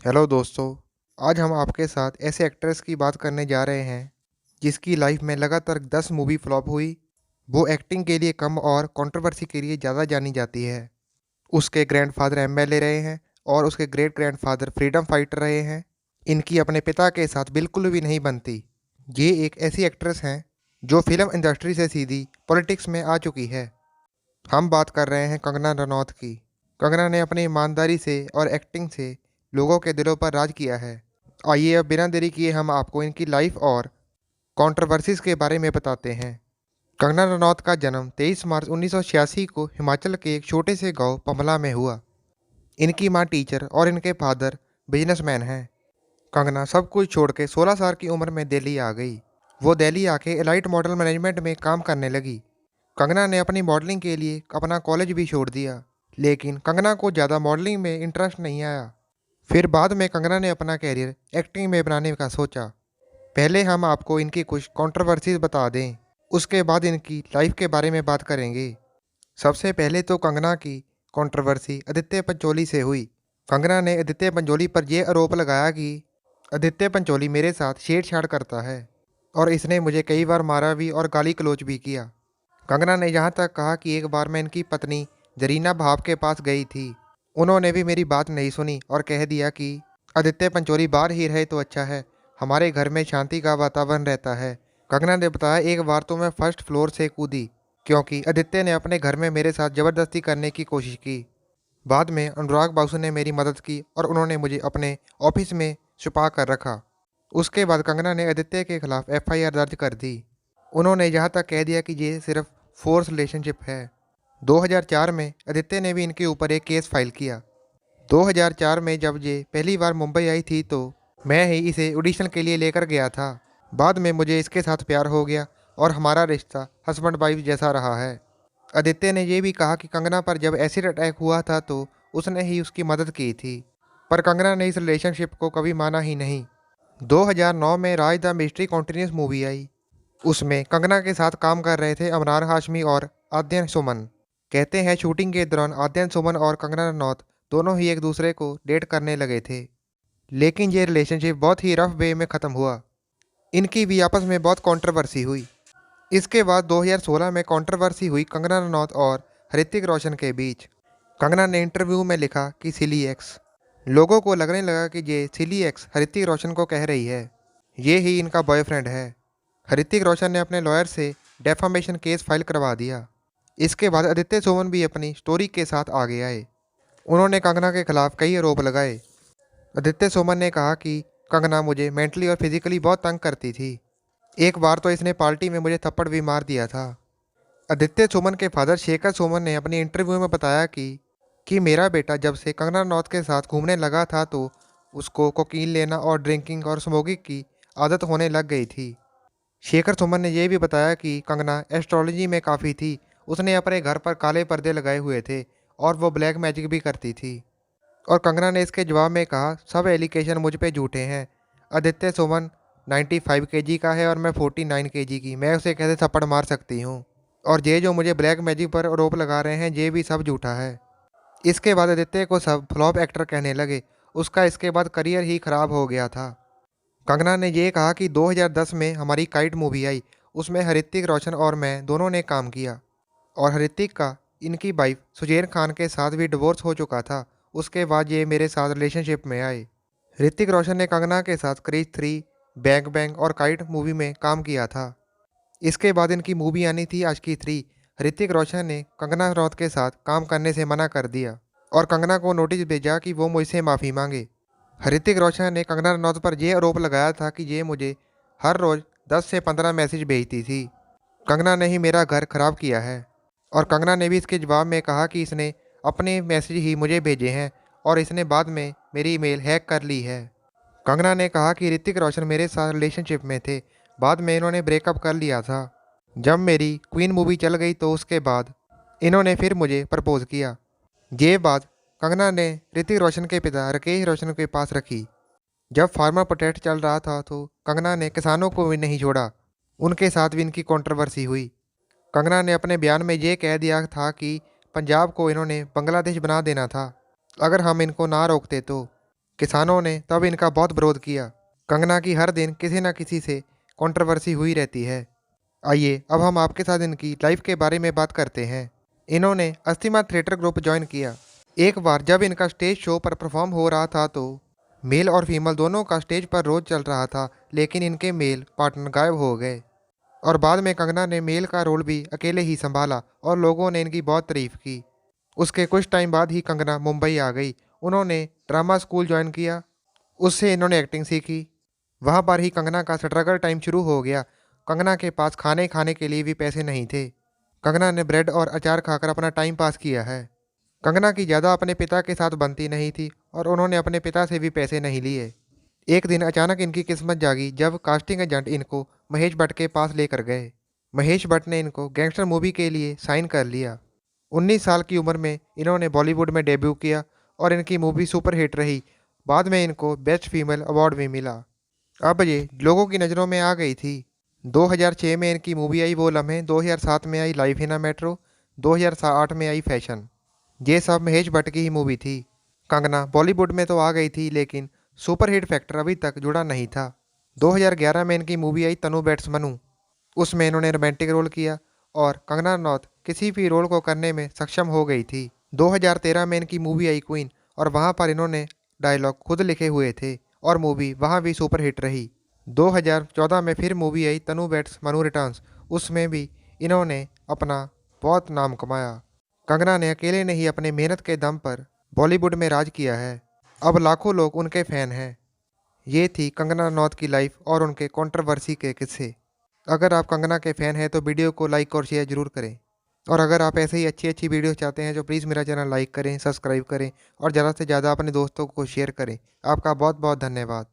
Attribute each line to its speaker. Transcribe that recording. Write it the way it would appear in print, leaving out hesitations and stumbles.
Speaker 1: Hello दोस्तों। आज हम आपके साथ ऐसे एक्ट्रेस की बात करने जा रहे हैं जिसकी लाइफ में लगातार 10 मूवी फ्लॉप हुई। वो एक्टिंग के लिए कम और कंट्रोवर्सी के लिए ज़्यादा जानी जाती है। उसके ग्रैंडफादर एमएलए रहे हैं और उसके ग्रेट ग्रैंडफादर फ्रीडम फाइटर रहे हैं। इनकी अपने पिता के साथ बिल्कुल भी नहीं बनती। ये एक ऐसी एक्ट्रेस हैं जो फिल्म इंडस्ट्री से सीधी पॉलिटिक्स में आ चुकी है। हम बात कर रहे हैं कंगना रनौत की। कंगना ने अपनी ईमानदारी से और एक्टिंग से लोगों के दिलों पर राज किया है। आइए अब बिना देरी किए हम आपको इनकी लाइफ और कंट्रोवर्सीज के बारे में बताते हैं। कंगना रनौत का जन्म 23 मार्च 1986 को हिमाचल के एक छोटे से गांव पंबला में हुआ। इनकी मां टीचर और इनके फादर बिजनेसमैन हैं। कंगना सब कुछ छोड़ के 16 साल की उम्र में दिल्ली आ गई। वो दिल्ली आके एलाइट मॉडल मैनेजमेंट में काम करने लगी। कंगना ने अपनी मॉडलिंग के लिए अपना कॉलेज भी छोड़ दिया, लेकिन कंगना को ज़्यादा मॉडलिंग में इंटरेस्ट नहीं आया। फिर बाद में कंगना ने अपना कैरियर एक्टिंग में बनाने का सोचा। पहले हम आपको इनकी कुछ कंट्रोवर्सीज बता दें, उसके बाद इनकी लाइफ के बारे में बात करेंगे। सबसे पहले तो कंगना की कंट्रोवर्सी आदित्य पंचोली से हुई। कंगना ने आदित्य पंचोली पर यह आरोप लगाया कि आदित्य पंचोली मेरे साथ छेड़छाड़ करता है और इसने मुझे कई बार मारा भी और गाली गलौज भी किया। कंगना ने यहाँ तक कहा कि एक बार मैं इनकी पत्नी जरीना भाव के पास गई थी। उन्होंने भी मेरी बात नहीं सुनी और कह दिया कि आदित्य पंचोली बाहर ही रहे तो अच्छा है, हमारे घर में शांति का वातावरण रहता है। कंगना ने बताया, एक बार तो मैं फर्स्ट फ्लोर से कूदी क्योंकि आदित्य ने अपने घर में मेरे साथ ज़बरदस्ती करने की कोशिश की। बाद में अनुराग बासु ने मेरी मदद की और उन्होंने मुझे अपने ऑफिस में छुपा कर रखा। उसके बाद कंगना ने आदित्य के खिलाफ एफआईआर दर्ज कर दी। उन्होंने यहाँ तक कह दिया कि ये सिर्फ फोर्स रिलेशनशिप है। 2004 में आदित्य ने भी इनके ऊपर एक केस फाइल किया। 2004 में जब ये पहली बार मुंबई आई थी तो मैं ही इसे ऑडिशन के लिए लेकर गया था। बाद में मुझे इसके साथ प्यार हो गया और हमारा रिश्ता हस्बैंड वाइफ जैसा रहा है। आदित्य ने यह भी कहा कि कंगना पर जब एसिड अटैक हुआ था तो उसने ही उसकी मदद की थी, पर कंगना ने इस रिलेशनशिप को कभी माना ही नहीं। 2009 में राज द मिस्ट्री कॉन्टिन्यूस मूवी आई। उसमें कंगना के साथ काम कर रहे थे अमरान हाशमी और आद्यन सुमन। कहते हैं शूटिंग के दौरान आद्यन सुमन और कंगना रनौत दोनों ही एक दूसरे को डेट करने लगे थे, लेकिन ये रिलेशनशिप बहुत ही रफ वे में ख़त्म हुआ। इनकी भी आपस में बहुत कंट्रोवर्सी हुई। इसके बाद 2016 में कंट्रोवर्सी हुई कंगना रनौत और ऋतिक रोशन के बीच। कंगना ने इंटरव्यू में लिखा कि सिली एक्स। लोगों को लगने लगा कि ये सिली एक्स ऋतिक रोशन को कह रही है, ये ही इनका बॉयफ्रेंड है। ऋतिक रोशन ने अपने लॉयर से डेफामेशन केस फाइल करवा दिया। इसके बाद आदित्य सुमन भी अपनी स्टोरी के साथ आगे आए। उन्होंने कंगना के खिलाफ कई आरोप लगाए। आदित्य सुमन ने कहा कि कंगना मुझे मेंटली और फिजिकली बहुत तंग करती थी। एक बार तो इसने पार्टी में मुझे थप्पड़ भी मार दिया था। आदित्य सुमन के फादर शेखर सुमन ने अपनी इंटरव्यू में बताया कि मेरा बेटा जब से कंगना रनौत के साथ घूमने लगा था तो उसको कोकीन लेना और ड्रिंकिंग और स्मोकिंग की आदत होने लग गई थी। शेखर सुमन ने यह भी बताया कि कंगना एस्ट्रोलॉजी में काफ़ी थी। उसने अपने घर पर काले पर्दे लगाए हुए थे और वो ब्लैक मैजिक भी करती थी। और कंगना ने इसके जवाब में कहा, सब एलिगेशन मुझ पे झूठे हैं। आदित्य सुमन 95 केजी का है और मैं 49 केजी की, मैं उसे कैसे थप्पड़ मार सकती हूँ। और ये जो मुझे ब्लैक मैजिक पर आरोप लगा रहे हैं ये भी सब झूठा है। इसके बाद आदित्य को सब फ्लॉप एक्टर कहने लगे। उसका इसके बाद करियर ही खराब हो गया था। कंगना ने ये कहा कि 2010 में हमारी काइट मूवी आई, उसमें ऋतिक रोशन और मैं दोनों ने काम किया और ऋतिक का इनकी वाइफ सुजैन खान के साथ भी डिवोर्स हो चुका था। उसके बाद ये मेरे साथ रिलेशनशिप में आए। ऋतिक रोशन ने कंगना के साथ क्रिश 3, बैंग बैंग और काइट मूवी में काम किया था। इसके बाद इनकी मूवी आनी थी आशिकी 3। ऋतिक रोशन ने कंगना रनौत के साथ काम करने से मना कर दिया और कंगना को नोटिस भेजा कि वो मुझसे माफ़ी मांगे। ऋतिक रोशन ने कंगना रनौत पर यह आरोप लगाया था कि ये मुझे हर रोज़ 10 से 15 मैसेज भेजती थी। कंगना ने ही मेरा घर खराब किया है। और कंगना ने भी इसके जवाब में कहा कि इसने अपने मैसेज ही मुझे भेजे हैं और इसने बाद में मेरी ईमेल हैक कर ली है। कंगना ने कहा कि ऋतिक रोशन मेरे साथ रिलेशनशिप में थे, बाद में इन्होंने ब्रेकअप कर लिया था। जब मेरी क्वीन मूवी चल गई तो उसके बाद इन्होंने फिर मुझे प्रपोज किया। ये बात कंगना ने ऋतिक रोशन के पिता राकेश रोशन के पास रखी। जब फार्मर प्रोटेस्ट चल रहा था तो कंगना ने किसानों को भी नहीं छोड़ा। उनके साथ भी इनकी कंट्रोवर्सी हुई। कंगना ने अपने बयान में ये कह दिया था कि पंजाब को इन्होंने बांग्लादेश बना देना था अगर हम इनको ना रोकते तो। किसानों ने तब इनका बहुत विरोध किया। कंगना की हर दिन किसी न किसी से कंट्रोवर्सी हुई रहती है। आइए अब हम आपके साथ इनकी लाइफ के बारे में बात करते हैं। इन्होंने अस्थिमा थिएटर ग्रुप ज्वाइन किया। एक बार जब इनका स्टेज शो पर परफॉर्म हो रहा था तो मेल और फीमेल दोनों का स्टेज पर रोज चल रहा था, लेकिन इनके मेल पार्टनर गायब हो गए और बाद में कंगना ने मेल का रोल भी अकेले ही संभाला और लोगों ने इनकी बहुत तारीफ की। उसके कुछ टाइम बाद ही कंगना मुंबई आ गई। उन्होंने ड्रामा स्कूल ज्वाइन किया, उससे इन्होंने एक्टिंग सीखी। वहाँ पर ही कंगना का स्ट्रगल टाइम शुरू हो गया। कंगना के पास खाने खाने के लिए भी पैसे नहीं थे। कंगना ने ब्रेड और अचार खाकर अपना टाइम पास किया है। कंगना की ज़्यादा अपने पिता के साथ बनती नहीं थी और उन्होंने अपने पिता से भी पैसे नहीं लिए। एक दिन अचानक इनकी किस्मत जागी जब कास्टिंग एजेंट इनको महेश भट्ट के पास लेकर गए। महेश भट्ट ने इनको गैंगस्टर मूवी के लिए साइन कर लिया। 19 साल की उम्र में इन्होंने बॉलीवुड में डेब्यू किया और इनकी मूवी सुपर हिट रही। बाद में इनको बेस्ट फीमेल अवार्ड भी मिला। अब ये लोगों की नज़रों में आ गई थी। 2006 में इनकी मूवी आई वो लम्हे, 2007 में I life in a metro, 2008 में आई फैशन। ये सब महेश भट्ट की ही मूवी थी। कंगना बॉलीवुड में तो आ गई थी लेकिन सुपरहिट फैक्टर अभी तक जुड़ा नहीं था। 2011 में इनकी मूवी आई तनु बैट्स मनु। उसमें इन्होंने रोमांटिक रोल किया और कंगना रनौत किसी भी रोल को करने में सक्षम हो गई थी। 2013 में इनकी मूवी आई क्वीन और वहाँ पर इन्होंने डायलॉग खुद लिखे हुए थे और मूवी वहाँ भी सुपरहिट रही। 2014 में फिर मूवी आई तनु बैट्स मनु रिटर्न्स। उसमें भी इन्होंने अपना बहुत नाम कमाया। कंगना ने अकेले नहीं अपने मेहनत के दम पर बॉलीवुड में राज किया है। अब लाखों लोग उनके फैन हैं। ये थी कंगना रनौत की लाइफ और उनके कंट्रोवर्सी के किस्से। अगर आप कंगना के फ़ैन हैं तो वीडियो को लाइक और शेयर ज़रूर करें। और अगर आप ऐसे ही अच्छी अच्छी वीडियो चाहते हैं तो प्लीज़ मेरा चैनल लाइक करें, सब्सक्राइब करें और ज़्यादा से ज़्यादा अपने दोस्तों को शेयर करें। आपका बहुत बहुत धन्यवाद।